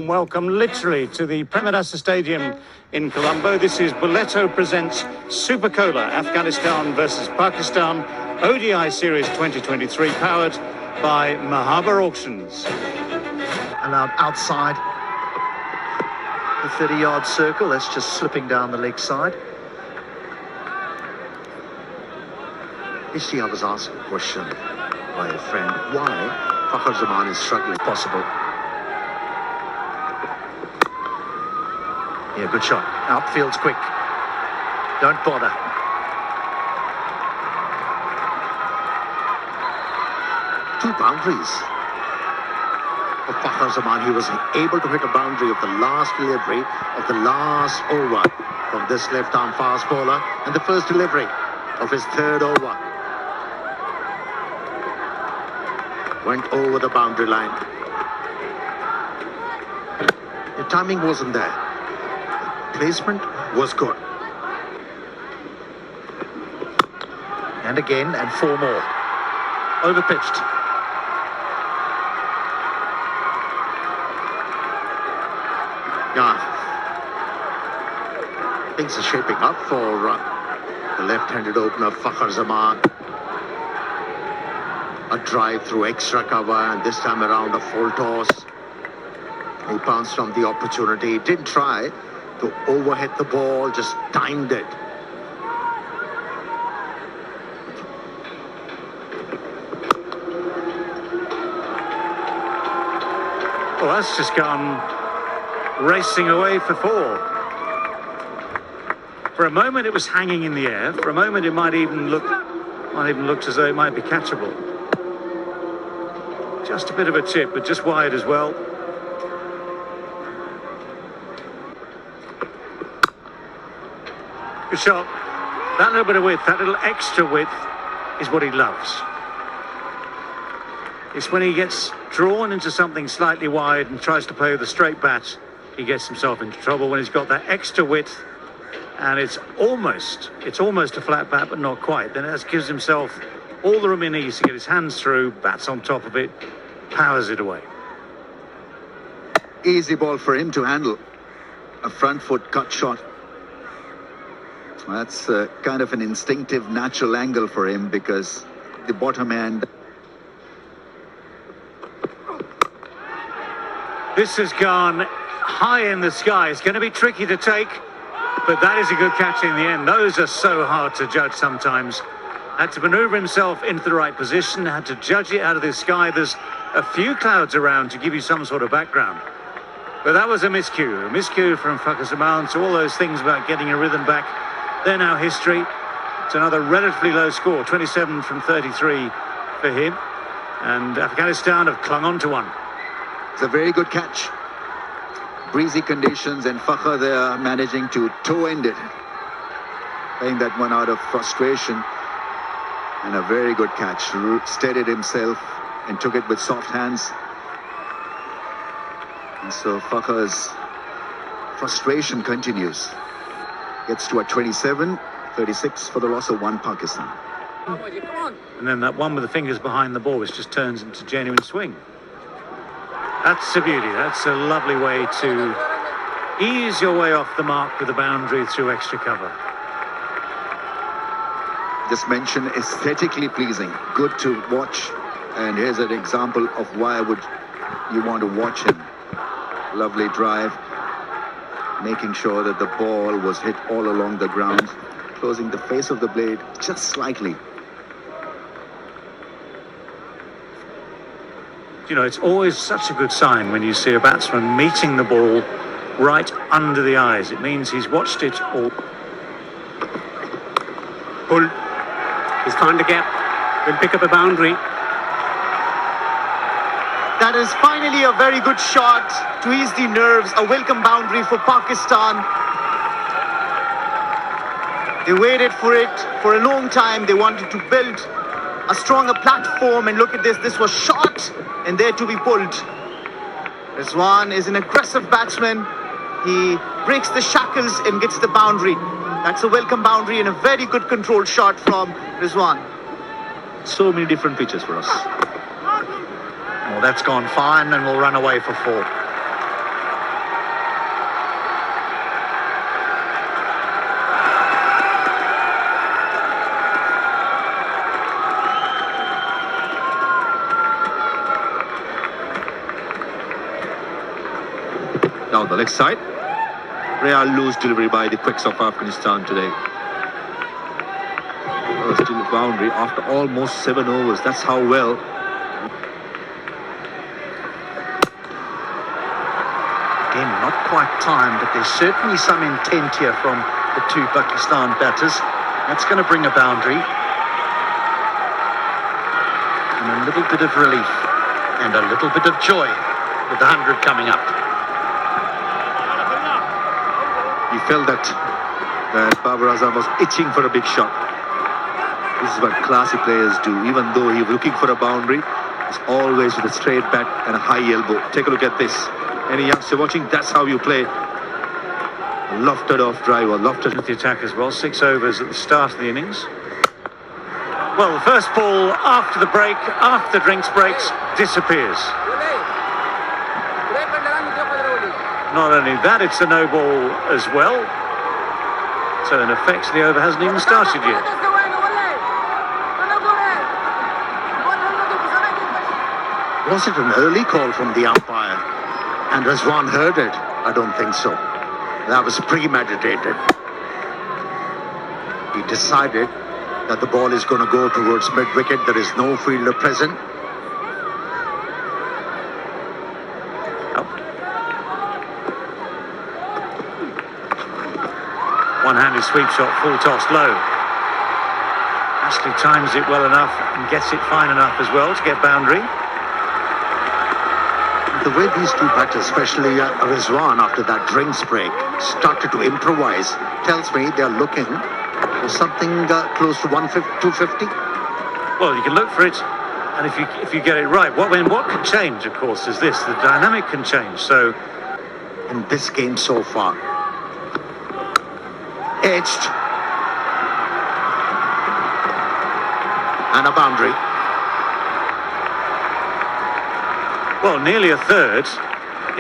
Welcome literally to the Premadasa Stadium in Colombo. This is Boleto presents Super Cola, Afghanistan versus Pakistan, ODI Series 2023, powered by Mahabar Auctions. Allowed outside the 30-yard circle. That's just slipping down the leg side. Yesterday I was asked a question by a friend, why Fakhar Zaman is struggling. Possible. Yeah, good shot. Outfield's quick. Don't bother. Two boundaries for Fakhar Zaman. He was able to hit a boundary of the last delivery of the last over from this left-arm fast bowler and the first delivery of his third over. Went over the boundary line. The timing wasn't there. The placement was good. And again, and four more. Overpitched. Yeah. Things are shaping up for the left-handed opener, Fakhar Zaman. A drive through extra cover, and this time around a full toss. He pounced on the opportunity, didn't try to overhit the ball, just timed it. Well, that's just gone racing away for four. For a moment it was hanging in the air. For a moment it might even looked as though it might be catchable. Just a bit of a chip, but just wide as well. Good shot. That little bit of width, that little extra width is what he loves. It's when he gets drawn into something slightly wide and tries to play with a straight bat, he gets himself into trouble. When he's got that extra width and it's almost a flat bat, but not quite, then that gives himself all the room he needs to get his hands through, bats on top of it, powers it away. Easy ball for him to handle. A front foot cut shot. That's kind of an instinctive, natural angle for him because the bottom end. This has gone high in the sky. It's going to be tricky to take, but that is a good catch in the end. Those are so hard to judge sometimes. Had to maneuver himself into the right position, had to judge it out of the sky. There's a few clouds around to give you some sort of background. But that was a miscue from Fakhar Zaman. So all those things about getting a rhythm back, they're now history. It's another relatively low score, 27 from 33 for him. And Afghanistan have clung on to one. It's a very good catch. Breezy conditions, and Fakhar there managing to toe-end it. Playing that one out of frustration. And a very good catch. Steadied himself and took it with soft hands. And so Fakhar's frustration continues. Gets to a 27-36 for the loss of one Pakistan. And then that one with the fingers behind the ball, which just turns into genuine swing. That's a beauty. That's a lovely way to ease your way off the mark with a boundary through extra cover. Just mentioned aesthetically pleasing, good to watch, and here's an example of why would you want to watch him. Lovely drive, making sure that the ball was hit all along the ground, closing the face of the blade just slightly. You know, it's always such a good sign when you see a batsman meeting the ball right under the eyes. It means he's watched it all. Pull. He's found the gap. Will pick up a boundary. That is finally a very good shot to ease the nerves. A welcome boundary for Pakistan. They waited for it for a long time. They wanted to build a stronger platform, and look at this. This was shot and there to be pulled. Rizwan is an aggressive batsman. He breaks the shackles and gets the boundary. That's a welcome boundary and a very good controlled shot from Rizwan. So many different pitches for us. Well, that's gone fine and will run away for four. Down the leg side. Real loose delivery by the Quicks of Afghanistan today. Still a boundary after almost 7 overs. That's how well. Again, not quite timed, but there's certainly some intent here from the two Pakistan batters. That's going to bring a boundary. And a little bit of relief and a little bit of joy with the 100 coming up. He felt that Babar Azam was itching for a big shot. This is what classy players do. Even though he's looking for a boundary, it's always with a straight bat and a high elbow. Take a look at this. Any youngster watching, that's how you play. Lofted off driver, lofted. With the attack as well, 6 overs at the start of the innings. Well, the first ball after the break, after the drinks breaks, disappears. Not only that, it's a no ball as well. So in effect, the over hasn't even started yet. Was it an early call from the umpire? And Rizwan heard it? I don't think so. That was premeditated. He decided that the ball is going to go towards mid-wicket. There is no fielder present. One-handed sweep shot, full toss, low. Ashley times it well enough and gets it fine enough as well to get boundary. The way these two batters, especially Rizwan after that drinks break, started to improvise, tells me they're looking for something close to 250. Well, you can look for it, and if you get it right, what can change, of course, is this: the dynamic can change. So, in this game so far, edged and a boundary. well, nearly a third,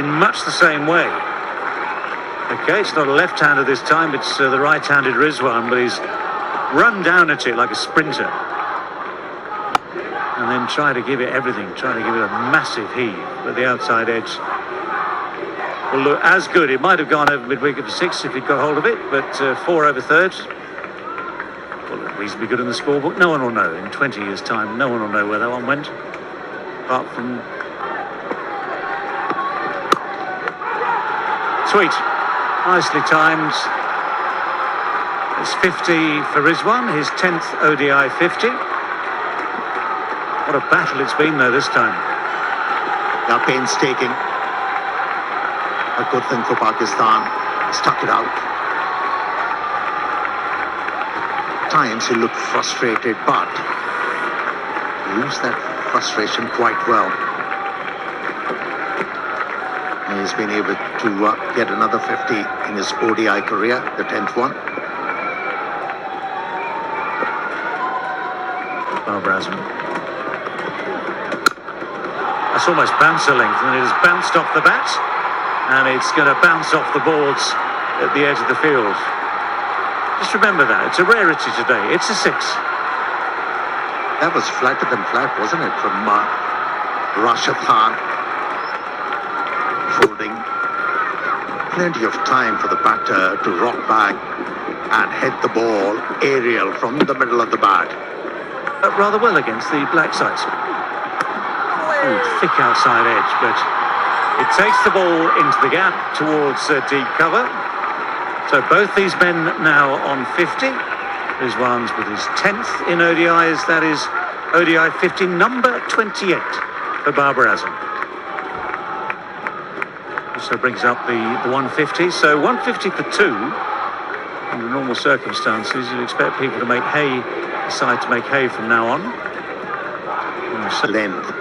in much the same way. Okay, it's not a left-hander this time; it's the right-handed Rizwan, but he's run down at it like a sprinter. And then try to give it everything, try to give it a massive heave, but the outside edge will look as good. It might have gone over mid-wicket for 6 if he'd got hold of it, but 4 over third will look reasonably good in the scorebook. No one will know. In 20 years' time, no one will know where that one went, apart from... Sweet. Nicely timed. It's 50 for Rizwan, his 10th ODI 50. What a battle it's been, though, this time. They're painstaking. A good thing for Pakistan. Stuck it out. At times he looked frustrated, but used that frustration quite well. He's been able to get another 50 in his ODI career, the 10th one. Babar Azam. That's almost bouncer length, and it has bounced off the bat, and it's going to bounce off the boards at the edge of the field. Just remember that. It's a rarity today. It's a 6. That was flatter than flat, wasn't it, from Rashid Khan. Folding. Plenty of time for the batter to rock back and hit the ball aerial from the middle of the bat. Rather well against the black sides. Ooh, thick outside edge, but it takes the ball into the gap towards deep cover. So both these men now on 50. Rizwan's with his 10th in ODIs. That is ODI 50, number 28 for Babar Azam. Also brings up the 150. So 150 for 2. Under normal circumstances, you'd expect people to make hay, decide to make hay from now on. Length.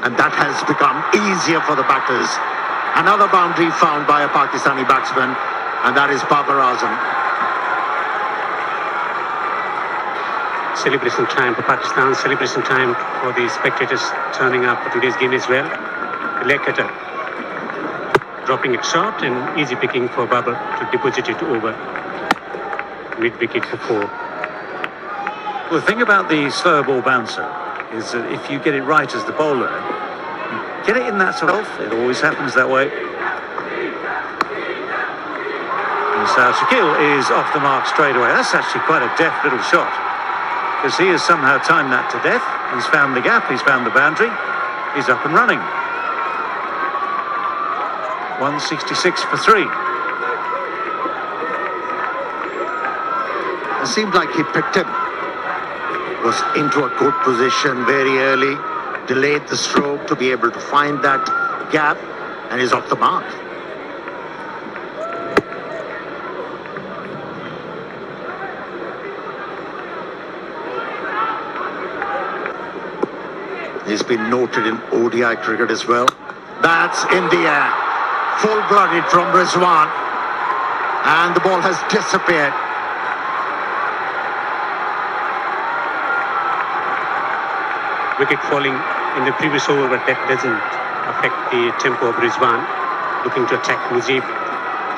And that has become easier for the batters. Another boundary found by a Pakistani batsman, and that is Babar Azam. Celebration time for Pakistan, celebration time for the spectators turning up for today's game as well. Leg cutter dropping it short and easy picking for Babar to deposit it over mid-wicket for 4. Well, the thing about the slower ball bouncer is that if you get it right as the bowler, you get it in that sort of... It always happens that way. And so Shakil is off the mark straight away. That's actually quite a deft little shot, because he has somehow timed that to death. He's found the gap, he's found the boundary, he's up and running. 166 for 3. It seemed like he picked him. Was into a good position very early, delayed the stroke to be able to find that gap, and is off the mark. He's been noted in ODI cricket as well. That's in the air. Full-blooded from Rizwan. And the ball has disappeared. Wicket falling in the previous over, but that doesn't affect the tempo of Rizwan. Looking to attack Mujib.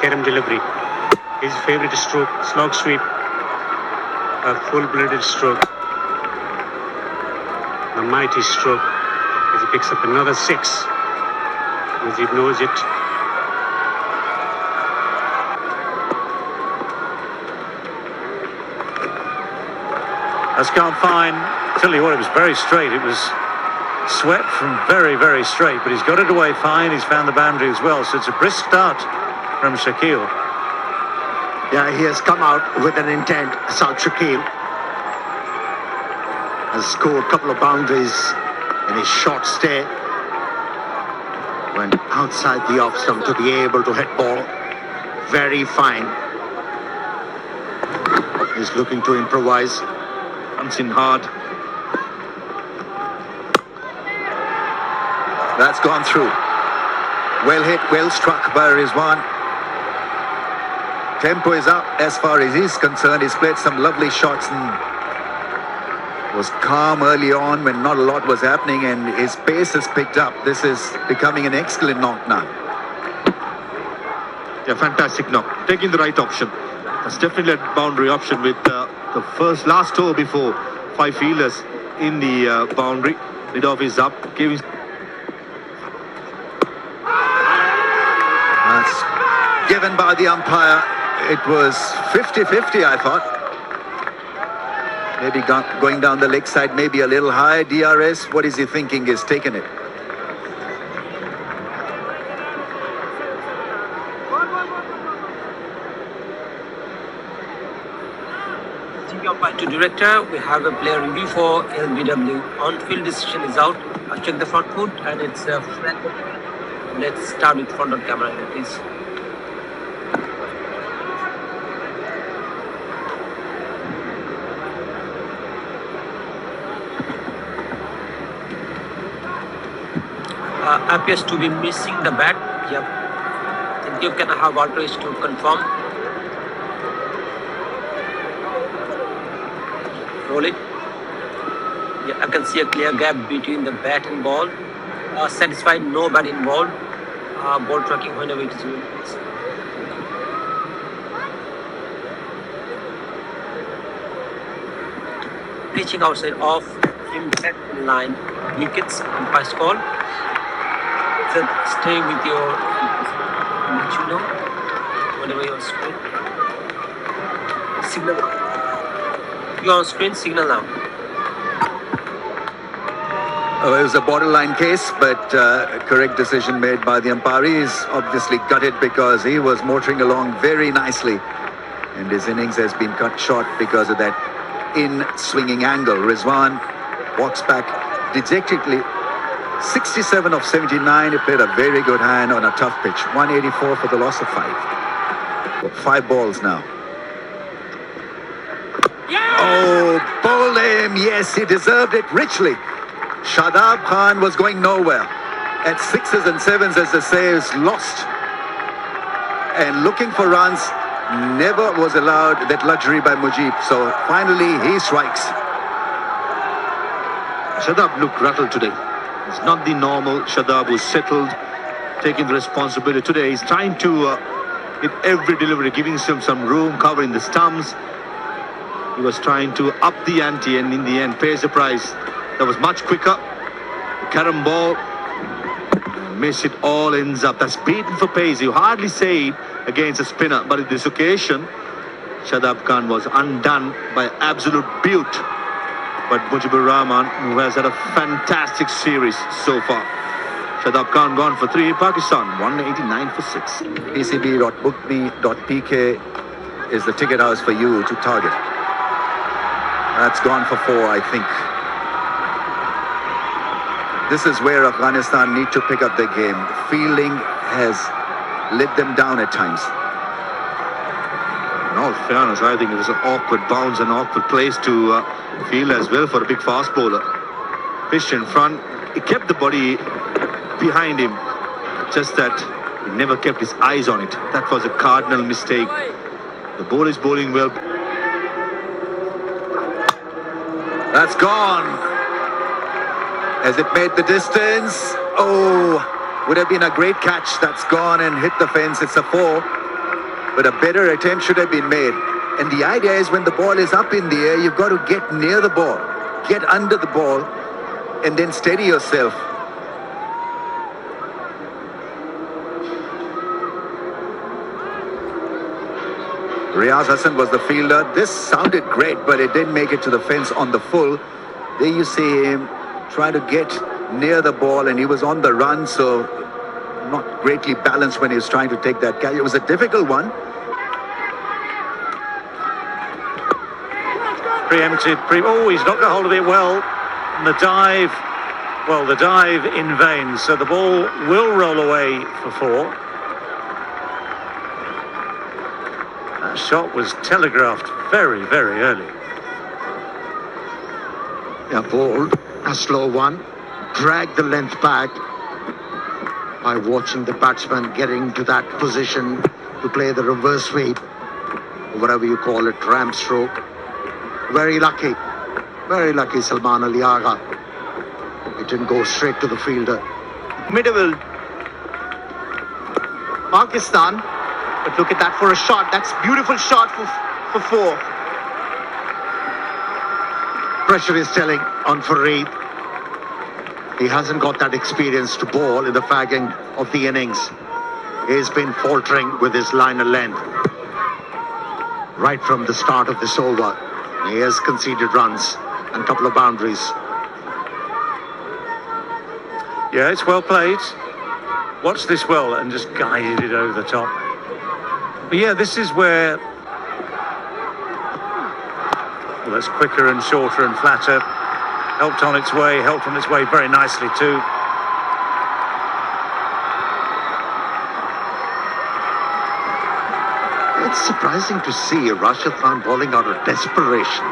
Kerem delivery. His favourite stroke, slog sweep. A full-blooded stroke. A mighty stroke as he picks up another 6. Mujib knows it. That's gone fine. Tell you what, it was very straight. It was swept from very, very straight, but he's got it away fine. He's found the boundary as well, so it's a brisk start from Shakil. Yeah, he has come out with an intent. South Shakil has scored a couple of boundaries in his short stay. Went outside the off stump to be able to hit ball. Very fine. He's looking to improvise. Comes in hard. That's gone through. Well hit, well struck by Rizwan. Tempo is up as far as he's concerned. He's played some lovely shots and was calm early on when not a lot was happening, and his pace has picked up. This is becoming an excellent knock now. Yeah, fantastic knock. Taking the right option. That's definitely a boundary option with the last over before 5 fielders in the boundary. Mid off is up. Giving. That's given by the umpire. It was 50-50, I thought. Maybe going down the leg side, maybe a little high. DRS, what is he thinking? He's taken it. To director, we have a player review for LBW. On-field decision is out. I'll check the front foot, and it's flat. Let's start with front on camera, please. Appears to be missing the bat. Yep. Thank you. Can I have authorized to confirm? Roll it. Yeah, I can see a clear gap between the bat and ball. Satisfied, no bat involved. Ball tracking whenever it is used. Pitching outside off, impact line, wickets, umpire's call. So stay with your, let you know, whenever you're on screen. Signal. You're on screen, signal now. Oh, it was a borderline case, but correct decision made by the umpire. He's obviously gutted because he was motoring along very nicely, and his innings has been cut short because of that in-swinging angle. Rizwan walks back dejectedly. 67 of 79. He played a very good hand on a tough pitch. 184 for the loss of 5. 5 balls now. Oh, bowled him. Yes, he deserved it richly. Shadab Khan was going nowhere. At 6s and 7s, as they say, is lost. And looking for runs, never was allowed that luxury by Mujib. So finally, he strikes. Shadab looked rattled today. It's not the normal Shadab who's settled, taking the responsibility. Today he's trying to hit every delivery, giving him some room, covering the stumps. He was trying to up the ante, and in the end pays the price. That was much quicker. The Kerem ball miss it, all ends up. That's beaten for pace. You hardly say it against a spinner, but in this occasion, Shadab Khan was undone by absolute beaut. But Mujibur Rahman, who has had a fantastic series so far. Shadab Khan gone for 3, Pakistan 189 for 6. pcb.bookme.pk is the ticket house for you to target. That's gone for 4, I think. This is where Afghanistan need to pick up their game. Fielding has let them down at times. In all fairness, I think it was an awkward bounce, an awkward place to field as well for a big fast bowler. Pitched in front, he kept the body behind him, just that he never kept his eyes on it. That was a cardinal mistake. The ball is bowling well. That's gone. Has it made the distance? Oh, would have been a great catch. That's gone and hit the fence. It's a 4. But a better attempt should have been made. And the idea is when the ball is up in the air, you've got to get near the ball, get under the ball, and then steady yourself. Riaz Hassan was the fielder. This sounded great, but it didn't make it to the fence on the full. There you see him trying to get near the ball, and he was on the run, so not greatly balanced when he was trying to take that catch. It was a difficult one. Preempted. Oh, he's knocked a hold of it well. And the dive in vain. So the ball will roll away for 4. That shot was telegraphed very, very early. Yeah, bowled a slow one, dragged the length back by watching the batsman getting to that position to play the reverse sweep, whatever you call it, ramp stroke. Very lucky Salman Ali Agha. It didn't go straight to the fielder. Middle. Pakistan. But look at that for a shot. That's beautiful shot for 4. Pressure is telling on Fareed. He hasn't got that experience to bowl in the fagging of the innings. He's been faltering with his liner length. Right from the start of this over, he has conceded runs and a couple of boundaries. Yeah, it's well played. Watch this well and just guided it over the top. But yeah, this is where... Well, that's quicker and shorter and flatter. Helped on its way very nicely too. It's surprising to see Rashid Khan bowling out of desperation.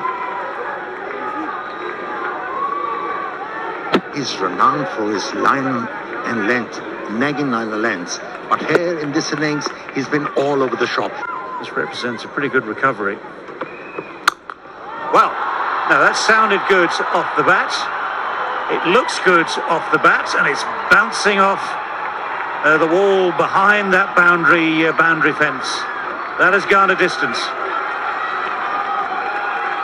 He's renowned for his line and length, nagging line and lengths. But here in this innings, he's been all over the shop. This represents a pretty good recovery. Well, now that sounded good off the bat. It looks good off the bat, and it's bouncing off the wall behind that boundary fence. That has gone a distance.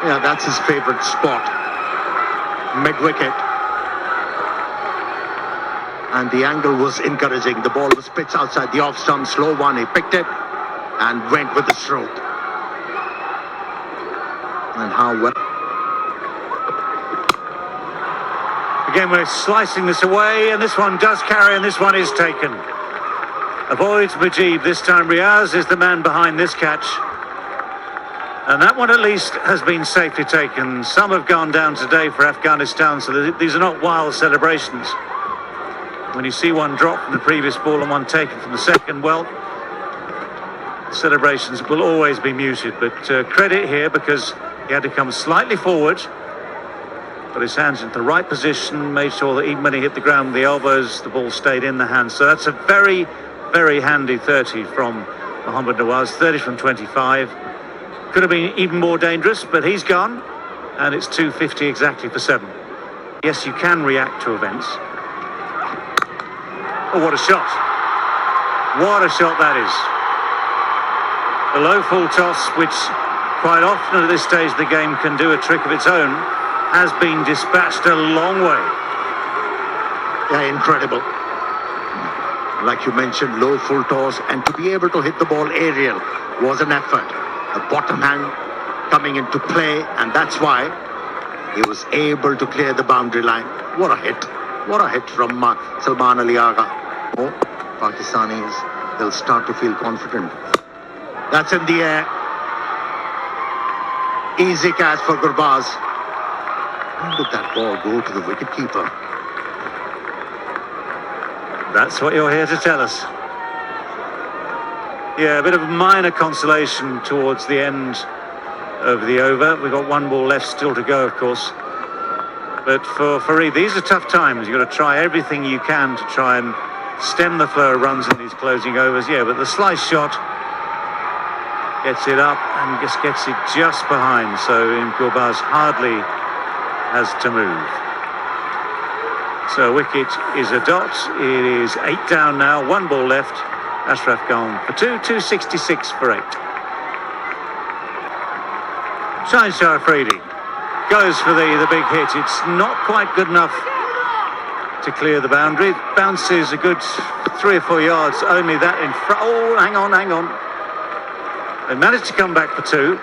Yeah, that's his favourite spot. Mid-wicket. And the angle was encouraging. The ball was pitched outside the off-stump, slow one. He picked it and went with the stroke. And how well... Again, we're slicing this away, and this one does carry, and this one is taken. Avoids Mujib this time. Riaz is the man behind this catch. And that one at least has been safely taken. Some have gone down today for Afghanistan, so these are not wild celebrations. When you see one drop from the previous ball and one taken from the second, well, celebrations will always be muted. But credit here because he had to come slightly forward, put his hands into the right position, made sure that even when he hit the ground with the elbows, the ball stayed in the hands. So that's a very, very handy 30 from Mohammad Nawaz, 30 from 25. Could have been even more dangerous, but he's gone, and it's 250 exactly for 7. Yes, you can react to events. Oh, what a shot. What a shot that is. A low full toss, which quite often at this stage of the game can do a trick of its own, has been dispatched a long way. Yeah, incredible. Like you mentioned, low full toss, and to be able to hit the ball aerial was an effort. The bottom hand coming into play, and that's why he was able to clear the boundary line. What a hit. What a hit from Salman Ali Agha. Oh, Pakistanis, they'll start to feel confident. That's in the air. Easy catch for Gurbaz. How did that ball go to the wicketkeeper? That's what you're here to tell us. Yeah, a bit of a minor consolation towards the end of the over. We've got one ball left still to go, of course. But for Farid, these are tough times. You've got to try everything you can to try and stem the flow of runs in these closing overs. Yeah, but the slice shot gets it up and just gets it just behind. So Gurbaz hardly has to move. So wicket is a dot. It is 8 down now, 1 ball left. Ashraf gone for 266 for 8. Shaheen Afridi goes for the big hit. It's not quite good enough to clear the boundary. It bounces a good 3 or 4 yards, only that in front. Oh, hang on. They managed to come back for 2.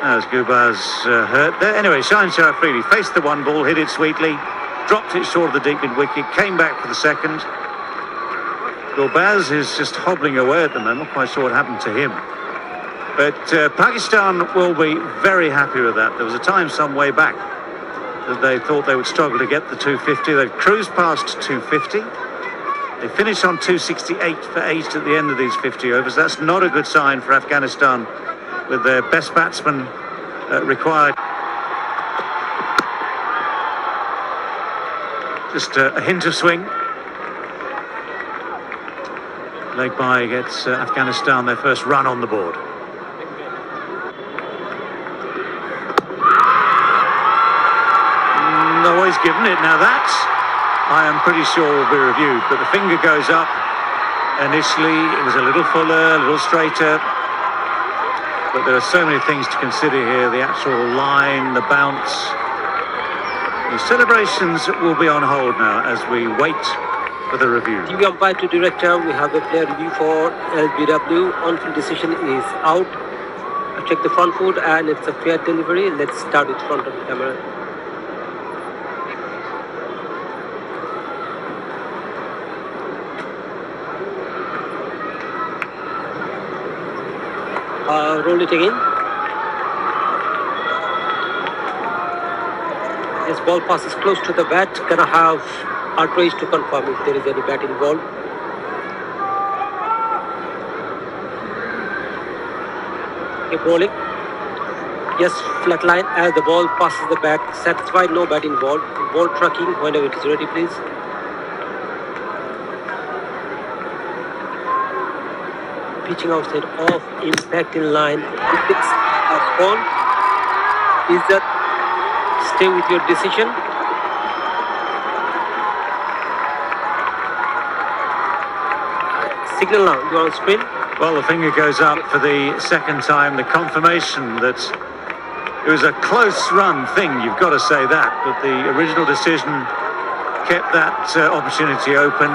As Gurbaz hurt there. Anyway, Shaheen Afridi faced the 1 ball, hit it sweetly, dropped it short of the deep mid wicket, came back for the second. Gurbaz is just hobbling away at the moment. Not quite sure what happened to him. But Pakistan will be very happy with that. There was a time some way back that they thought they would struggle to get the 250. They've cruised past 250. They finished on 268 for 8 at the end of these 50 overs. That's not a good sign for Afghanistan with their best batsman required. Just a hint of swing. Leg by gets Afghanistan their first run on the board. No, he's given it. Now that, I am pretty sure, will be reviewed. But the finger goes up. Initially, it was a little fuller, a little straighter. But there are so many things to consider here. The actual line, the bounce. The celebrations will be on hold now as we wait for the review. TV umpire to director, we have a player review for LBW. On-field decision is out. Check the front foot and it's a fair delivery. Let's start with front of the camera. Roll it again. This ball passes close to the bat. Gonna have outrage to confirm if there is any bat involved. Keep rolling. Yes, flat line as the ball passes the bat. Satisfied, no bat involved. Ball tracking whenever it is ready, please. Pitching outside off, impact in line. It's a ball. Is that stay with your decision? Signal now, you on screen. Well, the finger goes up for the second time. The confirmation that it was a close run thing, you've got to say that. But the original decision kept that opportunity open.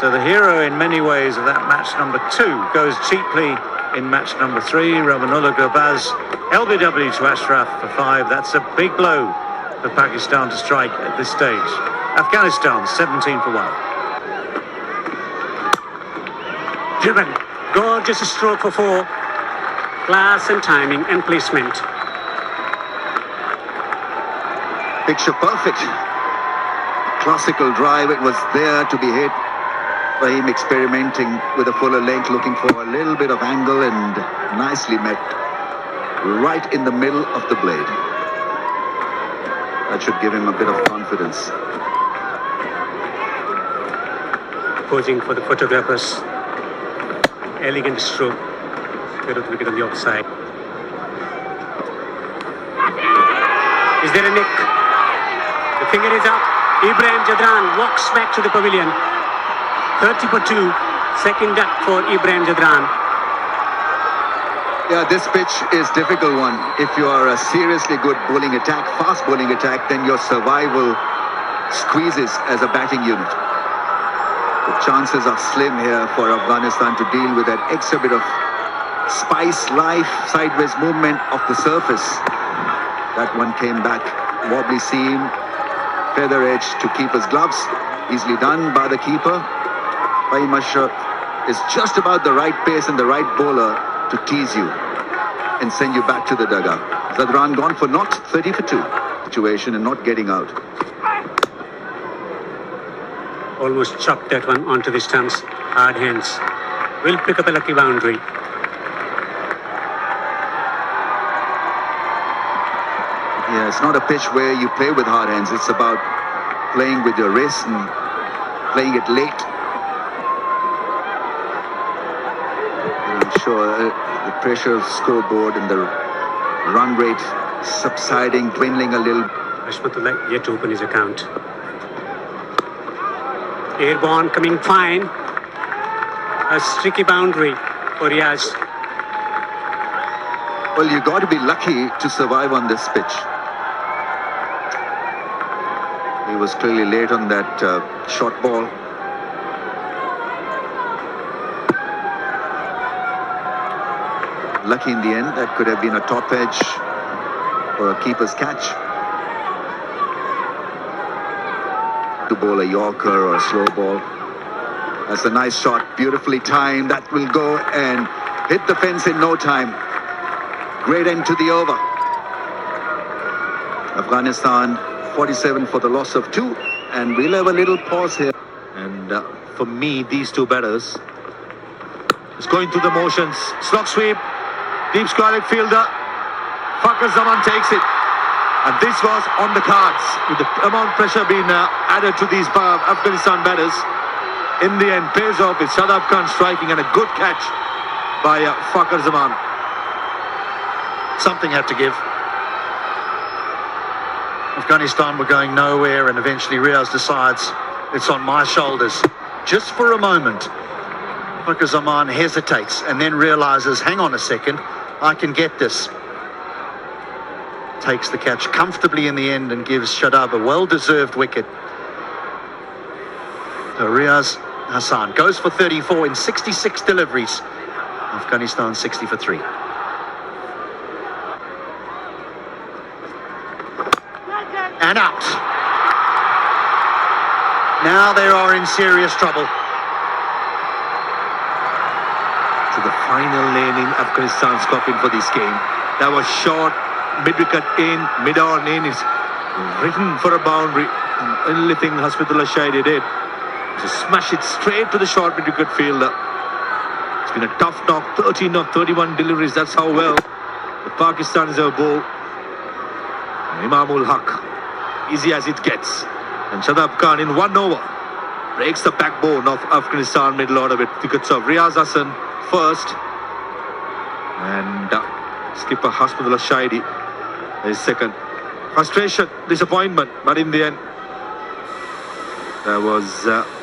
So the hero in many ways of that match number 2 goes cheaply in match number 3. Ramanullah Gurbaz, LBW to Ashraf for 5. That's a big blow for Pakistan to strike at this stage. Afghanistan 17 for 1. Driven. Gorgeous stroke for 4. Class and timing and placement. Picture perfect. Classical drive. It was there to be hit. By him experimenting with a fuller length, looking for a little bit of angle, and nicely met right in the middle of the blade. That should give him a bit of confidence. Posing for the photographers. Elegant stroke. Fair of the wicket on the offside. Is there a nick? The finger is up. Ibrahim Jadran walks back to the pavilion. 30 for 2, second duck for Ibrahim Jadran. Yeah, this pitch is difficult one. If you are a seriously good bowling attack, fast bowling attack, then your survival squeezes as a batting unit. The chances are slim here for Afghanistan to deal with that extra bit of spice, life, sideways movement of the surface. That one came back. Wobbly seam, feather edge to keeper's gloves. Easily done by the keeper. Baimasha is just about the right pace and the right bowler to tease you and send you back to the dugout. Zadran gone for not 30 for 2 situation and not getting out. Almost chopped that one onto the stumps. Hard hands. Will pick up a lucky boundary. Yeah, it's not a pitch where you play with hard hands. It's about playing with your wrist and playing it late. And I'm sure the pressure of the scoreboard and the run rate subsiding, dwindling a little. Hashmatullah yet to open his account. Airborne coming fine. A streaky boundary for Riaz. Well, you got to be lucky to survive on this pitch. He was clearly late on that short ball. Lucky in the end. That could have been a top edge or a keeper's catch. To bowl a Yorker or a slow ball. That's a nice shot, beautifully timed. That will go and hit the fence in no time. Great end to the over. Afghanistan 47 for the loss of 2, and we'll have a little pause here. And for me, these two batters is going through the motions. Slog sweep, deep square fielder. Fakhar Zaman takes it. And this was on the cards, with the amount of pressure being added to these Afghanistan batters. In the end, pays off with Shadab Khan striking and a good catch by Fakhar Zaman. Something had to give. Afghanistan were going nowhere, and eventually Riaz decides it's on my shoulders. Just for a moment, Fakhar Zaman hesitates and then realizes, hang on a second, I can get this. Takes the catch comfortably in the end and gives Shadab a well-deserved wicket. So Riaz Hassan goes for 34 in 66 deliveries. Afghanistan 60 for 3. And out. Now they are in serious trouble. To the final lane in Afghanistan's coffin for this game. That was short, mid-wicket in, mid-on in. Is written for a boundary. And only thing Hasmatullah Shahidi did was to smash it straight to the short mid-wicket fielder. It's been a tough knock, 13 of 31 deliveries. That's how well the Pakistanis have bowled. Imamul Haq, easy as it gets. And Shadab Khan in 1 over breaks the backbone of Afghanistan middle order with wickets of Riaz Hassan first. And skipper Hasmatullah Shahidi is second. Frustration, disappointment, but in the end, there was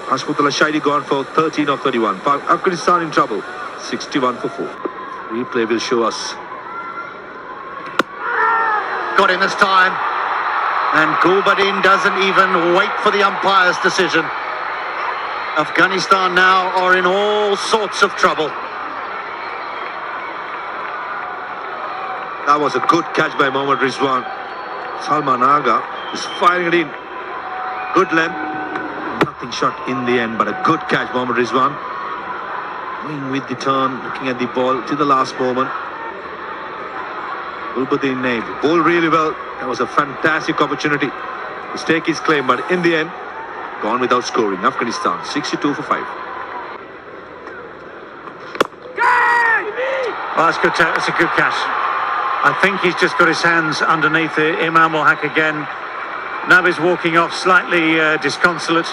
Hasmatullah Shahidi gone for 13 of 31. Afghanistan in trouble, 61 for 4. Replay will show us. Got him this time. And Gulbadin doesn't even wait for the umpire's decision. Afghanistan now are in all sorts of trouble. That was a good catch by Mohammad Rizwan. Salman Agha is firing it in. Good length. Nothing shot in the end, but a good catch, Mohammad Rizwan. Going with the turn, looking at the ball till the last moment. Gulbadin named. Bowled really well. That was a fantastic opportunity to stake his claim, but in the end, gone without scoring. Afghanistan 62 for 5. Well, that's good. That's a good catch. I think he's just got his hands underneath Imam ul Haq again. Nabi's walking off slightly disconsolate.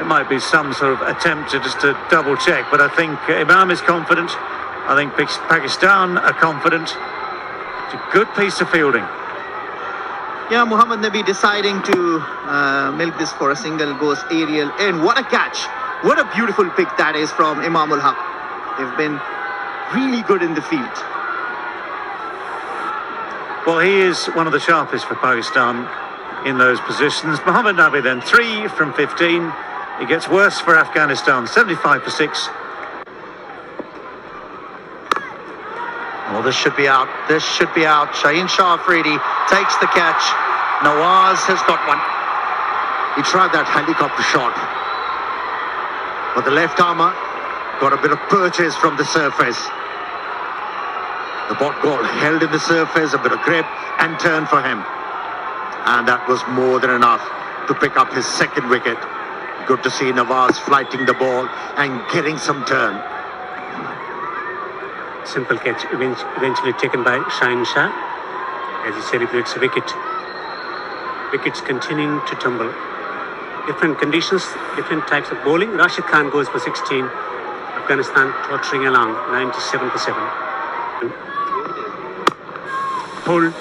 It might be some sort of attempt to just double check, but I think Imam is confident. I think Pakistan are confident. It's a good piece of fielding. Yeah, Muhammad Nabi deciding to milk this for a single, goes aerial, and what a catch. What a beautiful pick that is from Imam ul Haq. They've been really good in the field. Well, he is one of the sharpest for Pakistan in those positions. Muhammad Nabi then 3 from 15. It gets worse for Afghanistan, 75 for 6. Well, this should be out. This should be out. Shaheen Shah Afridi takes the catch. Nawaz has got one. He tried that helicopter shot, but the left armour got a bit of purchase from the surface. The ball held in the surface, a bit of grip and turn for him. And that was more than enough to pick up his second wicket. Good to see Nawaz flighting the ball and getting some turn. Simple catch eventually taken by Shaheen Shah as he celebrates a wicket. Wickets continuing to tumble. Different conditions, different types of bowling. Rashid Khan goes for 16. Afghanistan tottering along, 97 for 7. Pulled.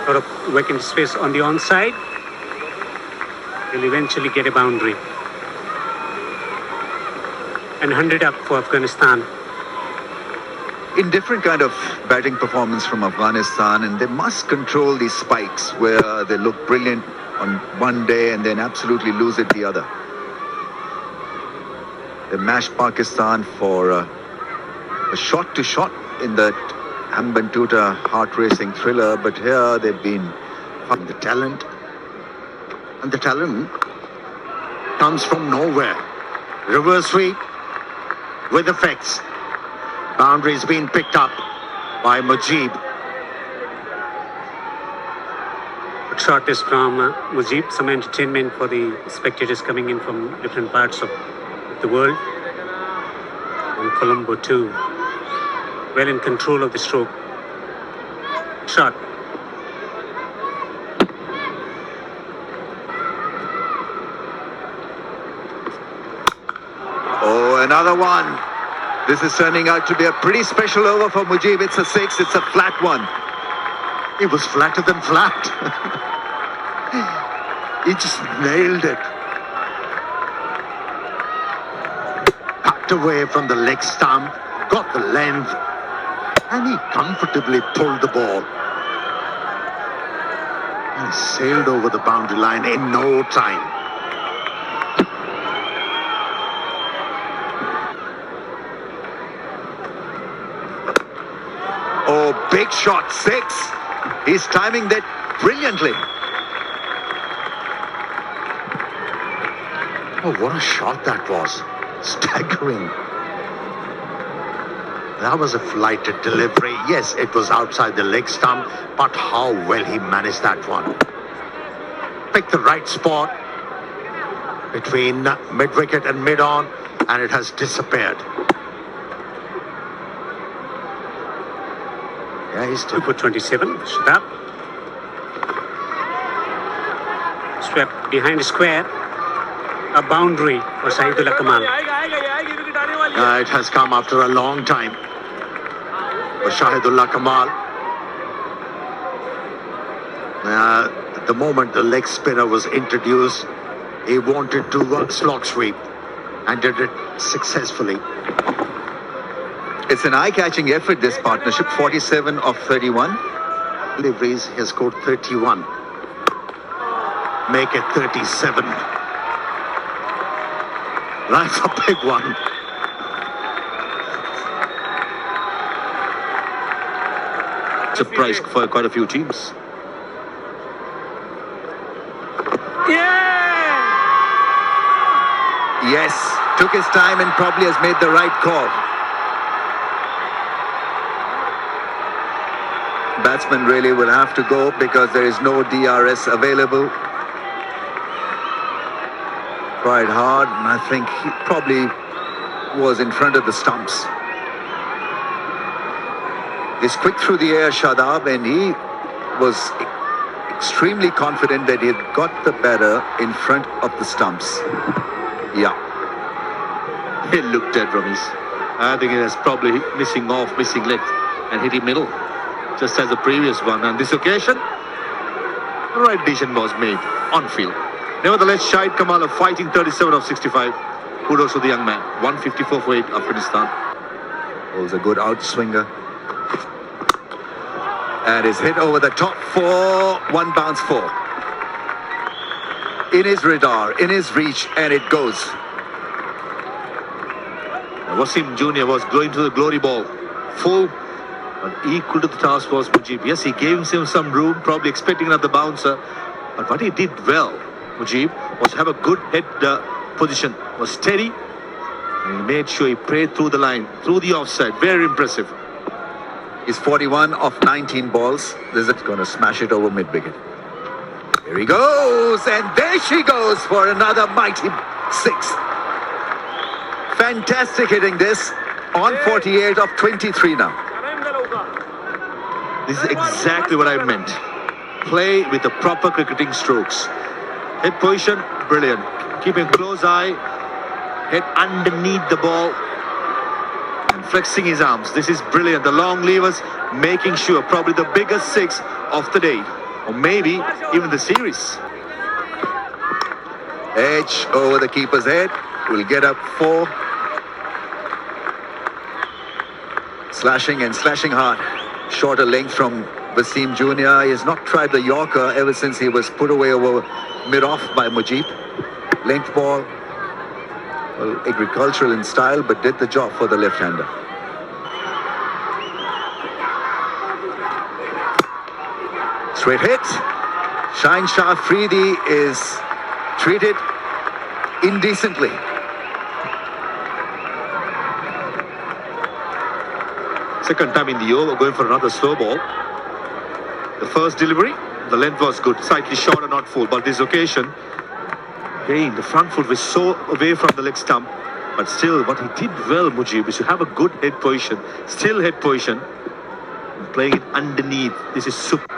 Lot of vacant space on the onside. He'll eventually get a boundary. And 100 up for Afghanistan. Indifferent kind of batting performance from Afghanistan, and they must control these spikes where they look brilliant on one day and then absolutely lose it the other. They mashed Pakistan for a shot to shot in that Hambantota heart-racing thriller, but here they've been from the talent, and the talent comes from nowhere. Reverse sweep with effects. Boundaries being picked up by Mujib. Good shot is from Mujib. Some entertainment for the spectators coming in from different parts of the world. And Colombo too. Well in control of the stroke. Shot. Oh, another one. This is turning out to be a pretty special over for Mujib. It's a 6. It's a flat one. It was flatter than flat. He just nailed it. Tucked away from the leg stump, got the length, and he comfortably pulled the ball. And sailed over the boundary line in no time. Oh, big shot, 6. He's timing that brilliantly. Oh, what a shot that was. Staggering. That was a flighted delivery. Yes, it was outside the leg stump, but how well he managed that one. Picked the right spot between mid-wicket and mid-on, and it has disappeared. Yeah, he's 2 for 27. Shadab. Swept behind the square. A boundary for Shahidullah Kamal. It has come after a long time for Shahidullah Kamal. At the moment the leg spinner was introduced, he wanted to slog sweep and did it successfully. It's an eye-catching effort, this partnership. 47 of 31. Deliveries, he has scored 31. Make it 37. That's a big one. Surprise for quite a few teams. Yes, took his time and probably has made the right call. Batsman really will have to go because there is no DRS available. Tried hard, and I think he probably was in front of the stumps. He's quick through the air, Shadab, and he was extremely confident that he had got the batter in front of the stumps. Yeah. He looked at Ramesh. I think he was probably missing leg and hit him middle, just as the previous one. On this occasion, the right decision was made on field. Nevertheless, Shahid Kamal of fighting 37 of 65. Kudos to the young man. 154 for 8, Afghanistan. Was a good outswinger. And is hit over the top for 1 bounce 4. in his radar, in his reach, and it goes. Wasim Jr. was going to the glory ball. Full, but equal to the task was Mujib. Yes, he gave him some room, probably expecting another bouncer. But what he did well, Mujib, was have a good head position, was steady, and he made sure he prayed through the line, through the offside. Very impressive. He's 41 of 19 balls. This is going to smash it over mid-wicket. Here he goes, and there she goes for another mighty six. Fantastic hitting this on 48 of 23 now. This is exactly what I meant. Play with the proper cricketing strokes. Head position, brilliant. Keeping a close eye. Head underneath the ball. And flexing his arms. This is brilliant. The long levers making sure probably the biggest six of the day. Or maybe even the series. Edge over the keeper's head. Will get up 4. Slashing and slashing hard. Shorter length from Wasim Jr. He has not tried the Yorker ever since he was put away over mid-off by Mujib. Length ball. Well, agricultural in style, but did the job for the left-hander. Straight hit. Shaheen Shah Afridi is treated indecently. Second time in the over, going for another slow ball. The first delivery, the length was good, slightly short and not full, but this occasion, again, the front foot was so away from the leg stump, but still, what he did well, Mujib, is to have a good head position, still head position, and playing it underneath. This is super.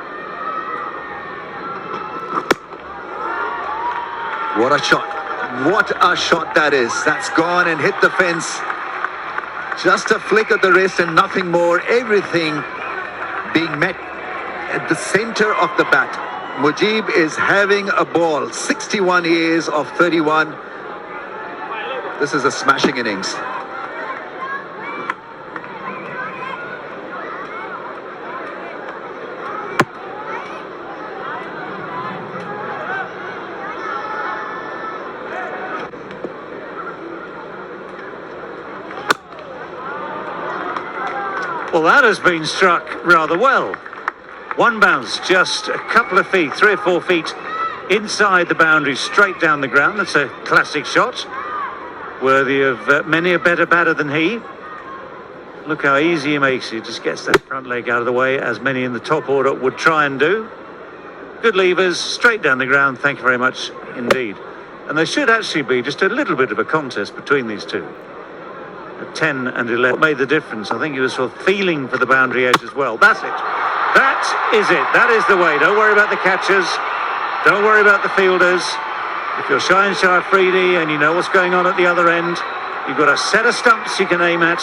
What a shot. What a shot that is. That's gone and hit the fence. Just a flick of the wrist and nothing more. Everything being met at the center of the bat. Mujib is having a ball. 61 years of 31. This is a smashing innings. Well, that has been struck rather well. One bounce, just a couple of feet, 3 or 4 feet inside the boundary, straight down the ground. That's a classic shot, worthy of many a better batter than he. Look how easy he makes it. Just gets that front leg out of the way, as many in the top order would try and do. Good levers, straight down the ground. Thank you very much indeed. And there should actually be just a little bit of a contest between these two. 10 and 11 made the difference. I think he was sort of feeling for the boundary edge as well. That's it. That is it. That is the way. Don't worry about the catchers. Don't worry about the fielders. If you're Shaheen Shah Afridi and you know what's going on at the other end, you've got a set of stumps you can aim at.